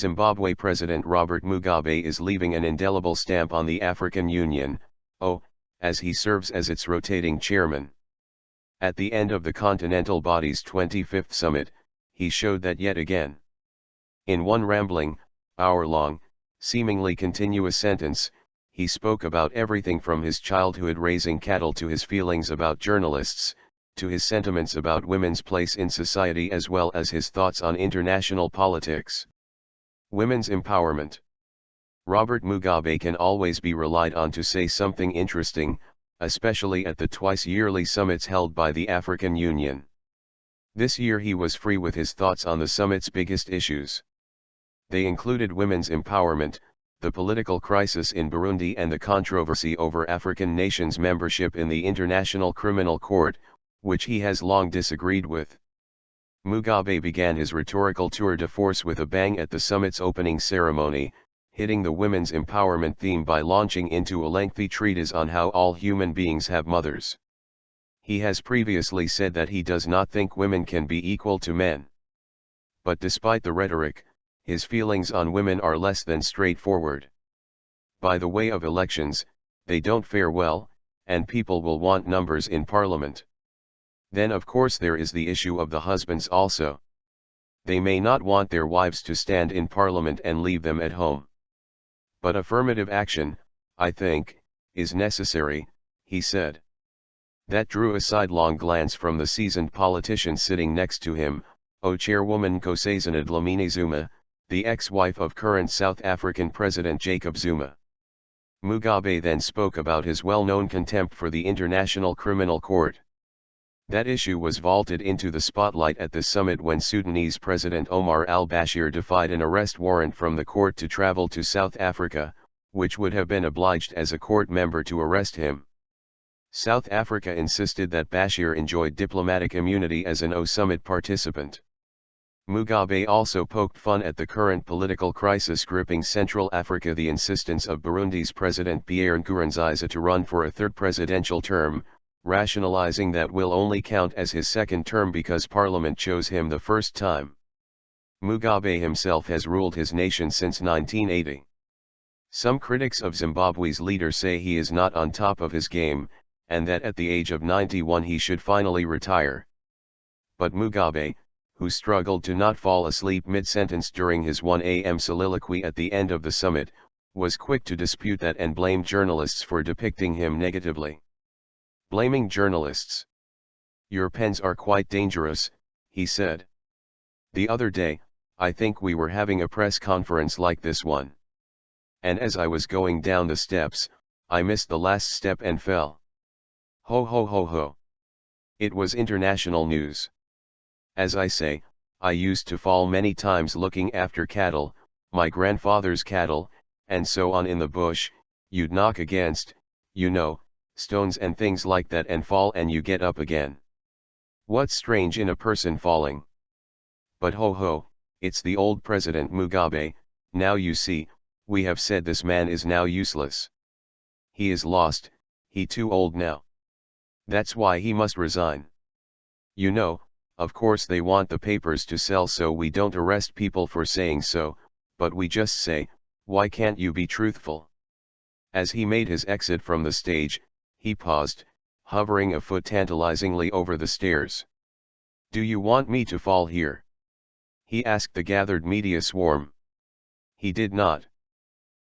Zimbabwe President Robert Mugabe is leaving an indelible stamp on the African Union, as he serves as its rotating chairman. At the end of the continental body's 25th summit, he showed that yet again. In one rambling, hour-long, seemingly continuous sentence, he spoke about everything from his childhood raising cattle to his feelings about journalists, to his sentiments about women's place in society, as well as his thoughts on international politics. Women's empowerment. Robert Mugabe can always be relied on to say something interesting, especially at the twice-yearly summits held by the African Union. This year he was free with his thoughts on the summit's biggest issues. They included women's empowerment, the political crisis in Burundi, and the controversy over African nations' membership in the International Criminal Court, which he has long disagreed with. Mugabe began his rhetorical tour de force with a bang at the summit's opening ceremony, hitting the women's empowerment theme by launching into a lengthy treatise on how all human beings have mothers. He has previously said that he does not think women can be equal to men. But despite the rhetoric, his feelings on women are less than straightforward. By the way of elections, they don't fare well, and people will want numbers in parliament. Then of course there is the issue of the husbands also. They may not want their wives to stand in parliament and leave them at home. But affirmative action, I think, is necessary, he said. That drew a sidelong glance from the seasoned politician sitting next to him, Chairwoman Nkosazana Dlamini-Zuma, the ex-wife of current South African President Jacob Zuma. Mugabe then spoke about his well-known contempt for the International Criminal Court. That issue was vaulted into the spotlight at the summit when Sudanese President Omar al-Bashir defied an arrest warrant from the court to travel to South Africa, which would have been obliged as a court member to arrest him. South Africa insisted that Bashir enjoyed diplomatic immunity as an summit participant. Mugabe also poked fun at the current political crisis gripping Central Africa, the insistence of Burundi's President Pierre Nkurunziza to run for a third presidential term, rationalizing that will only count as his second term because Parliament chose him the first time. Mugabe himself has ruled his nation since 1980. Some critics of Zimbabwe's leader say he is not on top of his game, and that at the age of 91 he should finally retire. But Mugabe, who struggled to not fall asleep mid-sentence during his 1 a.m. soliloquy at the end of the summit, was quick to dispute that and blamed journalists for depicting him negatively. Blaming journalists. "Your pens are quite dangerous," he said. "The other day, I think we were having a press conference like this one. And as I was going down the steps, I missed the last step and fell. Ho ho ho ho. It was international news. As I say, I used to fall many times looking after cattle, my grandfather's cattle, and so on in the bush. You'd knock against, stones and things like that and fall and you get up again. What's strange in a person falling? But ho ho, it's the old President Mugabe. Now you see, we have said this man is now useless. He is lost, he too old now. That's why he must resign. Of course they want the papers to sell so we don't arrest people for saying so, but we just say, why can't you be truthful?" As he made his exit from the stage, he paused, hovering a foot tantalizingly over the stairs. "Do you want me to fall here?" he asked the gathered media swarm. He did not.